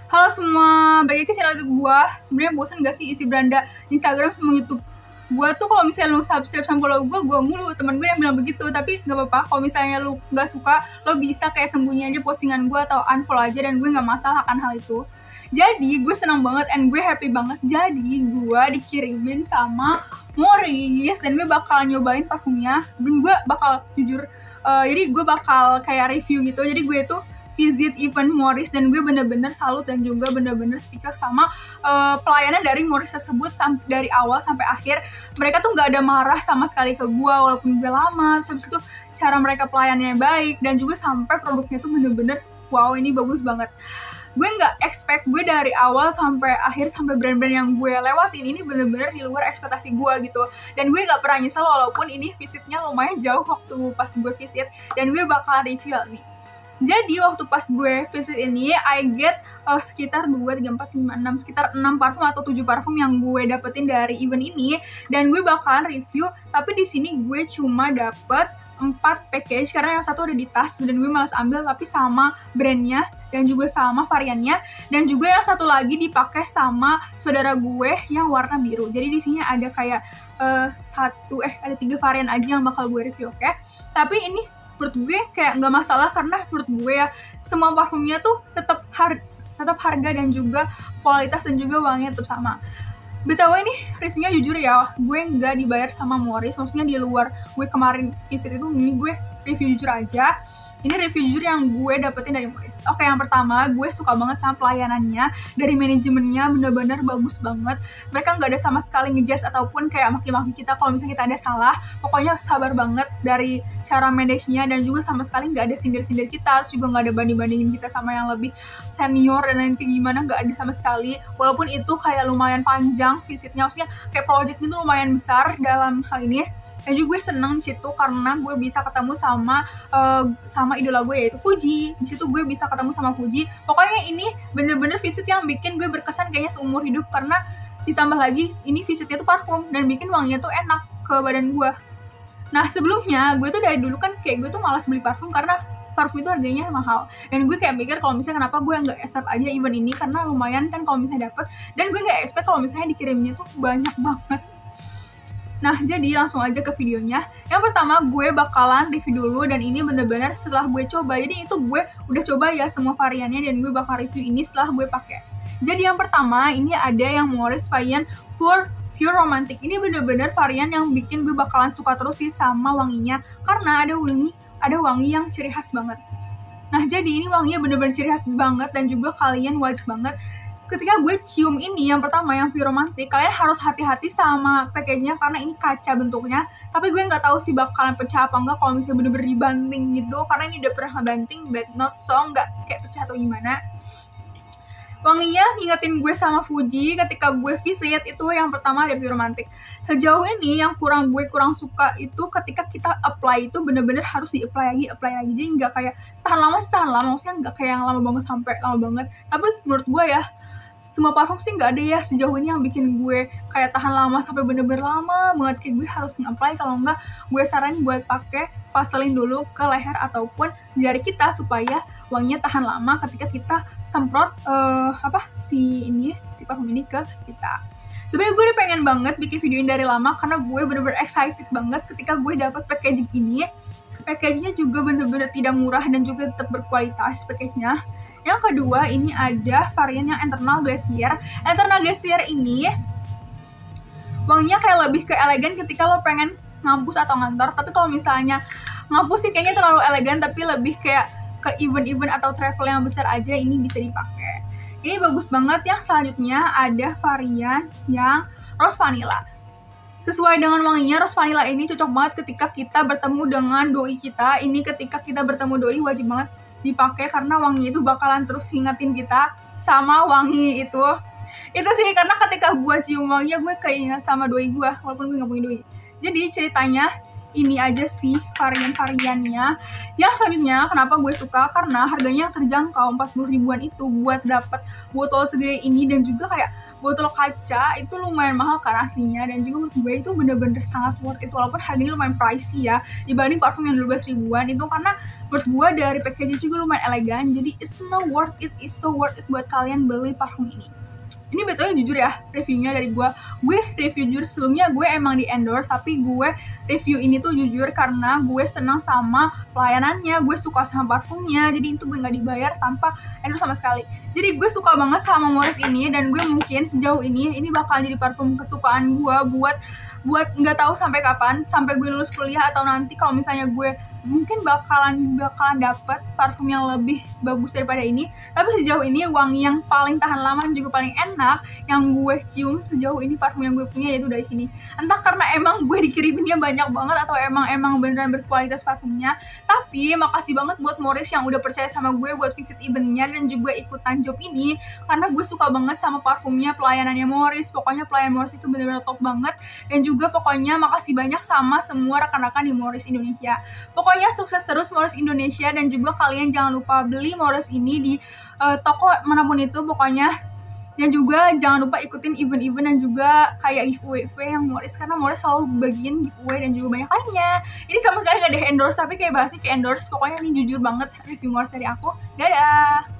Halo semua, balik lagi ke channel YouTube gue. Sebenarnya bosan gak sih isi beranda Instagram sama YouTube? Gue tuh kalau misalnya lu subscribe sama follow gue mulu. Temen gue yang bilang begitu, tapi gak apa-apa. Kalau misalnya lu gak suka, lo bisa kayak sembunyi aja postingan gue atau unfollow aja, dan gue gak masalah akan hal itu. Jadi gue senang banget and gue happy banget. Jadi gue dikirimin sama Morris dan gue bakal nyobain parfumnya. Dan gue bakal jujur, jadi gue bakal kayak review gitu. Jadi gue tuh visit event Morris dan gue bener-bener salut dan juga bener-bener speechless sama pelayanan dari Morris tersebut dari awal sampai akhir. Mereka tuh nggak ada marah sama sekali ke gue walaupun gue lama. Terus habis itu cara mereka pelayanannya baik dan juga sampai produknya tuh bener-bener wow, ini bagus banget. Gue nggak expect, gue dari awal sampai akhir sampai brand-brand yang gue lewatin ini bener-bener di luar ekspektasi gue gitu. Dan gue nggak pernah nyesel walaupun ini visitnya lumayan jauh waktu pas gue visit, dan gue bakal review nih. Jadi waktu pas gue visit ini, I get sekitar 2, 3, 4, 5, 6, sekitar 6 parfum atau 7 parfum yang gue dapetin dari event ini. Dan gue bakalan review, tapi di sini gue cuma dapet 4 package karena yang satu ada di tas dan gue malas ambil, tapi sama brandnya dan juga sama variannya, dan juga yang satu lagi dipakai sama saudara gue yang warna biru. Jadi di sini ada kayak ada 3 varian aja yang bakal gue review, oke? Tapi ini menurut gue kayak nggak masalah karena menurut gue ya semua parfumnya tuh tetap harga dan juga kualitas dan juga wanginya tetap sama. BTW ini reviewnya jujur ya, gue nggak dibayar sama Morris, maksudnya di luar gue kemarin visit itu, ini gue review jujur aja. Ini review jujur yang gue dapetin dari Morris. Oke, yang pertama, gue suka banget sama pelayanannya. Dari manajemennya bener-bener bagus banget. Mereka nggak ada sama sekali ngejudge ataupun kayak maki-maki kita kalau misalnya kita ada salah. Pokoknya sabar banget dari cara manage-nya, dan juga sama sekali nggak ada sindir-sindir kita. Terus juga nggak ada banding-bandingin kita sama yang lebih senior dan lain kayak gimana, nggak ada sama sekali. Walaupun itu kayak lumayan panjang visitnya, maksudnya kayak project itu lumayan besar dalam hal ini. Dan juga gue seneng di situ karena gue bisa ketemu sama idola gue yaitu Fuji. Di situ gue bisa ketemu sama Fuji. Pokoknya ini bener-bener visit yang bikin gue berkesan kayaknya seumur hidup, karena ditambah lagi ini visitnya tuh parfum dan bikin wanginya tuh enak ke badan gue. Nah sebelumnya gue tuh dari dulu kan kayak gue tuh malas beli parfum karena parfum itu harganya mahal, dan gue kayak mikir kalau misalnya kenapa gue nggak accept aja event ini karena lumayan kan kalau misalnya dapet, dan gue nggak expect kalau misalnya dikirimnya tuh banyak banget. Nah, jadi langsung aja ke videonya. Yang pertama, gue bakalan review dulu, dan ini bener-bener setelah gue coba. Jadi itu gue udah coba ya semua variannya, dan gue bakal review ini setelah gue pakai. Jadi yang pertama, ini ada yang Morris varian for Pure Romantic. Ini bener-bener varian yang bikin gue bakalan suka terus sih sama wanginya, karena ada wangi yang ciri khas banget. Nah, jadi ini wanginya bener-bener ciri khas banget, dan juga kalian wajib banget ketika gue cium ini yang pertama yang Pure Romantic, kalian harus hati-hati sama package-nya karena ini kaca bentuknya. Tapi gue nggak tahu sih bakalan pecah apa enggak kalau misalnya bener-bener dibanting gitu, karena ini udah pernah ngebanting but not so, nggak kayak pecah atau gimana. Wanginya ngingetin gue sama Fuji ketika gue visit itu. Yang pertama ada Pure Romantic. Sejauh ini yang gue kurang suka itu ketika kita apply itu bener-bener harus di-apply lagi. Jadi nggak kayak tahan lama, maksudnya nggak kayak yang lama banget sampai lama banget. Tapi menurut gue ya, semua parfum sih nggak ada ya sejauh ini yang bikin gue kayak tahan lama sampai bener-bener lama banget. Kayak gue harus nge-apply, kalau enggak gue saranin buat pakai vaselin dulu ke leher ataupun jari kita supaya wanginya tahan lama ketika kita semprot si parfum ini ke kita. Sebenarnya gue pengen banget bikin video ini dari lama karena gue bener-bener excited banget ketika gue dapet packaging ini. Packagingnya juga bener-bener tidak murah dan juga tetap berkualitas packagingnya. Yang kedua, ini ada varian yang Eternal Glacier. Eternal Glacier ini wanginya kayak lebih ke elegan ketika lo pengen ngampus atau ngantor. Tapi kalau misalnya ngampus sih kayaknya terlalu elegan, tapi lebih kayak ke event-event atau travel yang besar aja ini bisa dipakai. Ini bagus banget. Yang selanjutnya ada varian yang Rose Vanilla. Sesuai dengan wanginya, Rose Vanilla ini cocok banget ketika kita bertemu dengan doi kita. Ini ketika kita bertemu doi wajib banget dipakai karena wangi itu bakalan terus ingetin kita sama wangi itu sih, karena ketika gue cium wanginya gue keinget sama doi gue walaupun gue gak punya doi. Jadi ceritanya ini aja sih varian-variannya. Yang selanjutnya kenapa gue suka, karena harganya terjangkau, 40 ribuan itu buat dapet botol segede ini, dan juga kayak botol kaca itu lumayan mahal kan aslinya, dan juga menurut gue itu bener-bener sangat worth it walaupun harganya lumayan pricey ya dibanding parfum yang 12 ribuan itu, karena menurut gue dari packaging juga lumayan elegan, jadi it's so worth it buat kalian beli parfum ini. Ini betulnya jujur ya, reviewnya dari gue review jujur. Sebelumnya gue emang di endorse, tapi gue review ini tuh jujur karena gue senang sama pelayanannya, gue suka sama parfumnya, jadi itu gue nggak dibayar tanpa endorse sama sekali. Jadi gue suka banget sama Morris ini, dan gue mungkin sejauh ini bakal jadi parfum kesukaan gue buat nggak tahu sampai kapan, sampai gue lulus kuliah atau nanti kalau misalnya gue mungkin bakalan dapet parfum yang lebih bagus daripada ini. Tapi sejauh ini wangi yang paling tahan lama dan juga paling enak yang gue cium sejauh ini parfum yang gue punya yaitu dari sini. Entah karena emang gue dikiriminnya banyak banget atau emang beneran berkualitas parfumnya. Tapi makasih banget buat Morris yang udah percaya sama gue buat visit eventnya dan juga ikutan job ini, karena gue suka banget sama parfumnya, pelayanannya Morris. Pokoknya pelayan Morris itu bener-bener top banget. Dan juga pokoknya makasih banyak sama semua rekan-rekan di Morris Indonesia. Pokoknya sukses terus Morris Indonesia, dan juga kalian jangan lupa beli Morris ini di toko manapun itu pokoknya. Dan juga jangan lupa ikutin event-event dan juga kayak giveaway yang Morris, karena Morris selalu bagiin giveaway dan juga banyak lainnya. Ini sama sekali gak ada endorse, tapi kayak bahasnya kayak endorse. Pokoknya ini jujur banget review Morris dari aku. Dadah!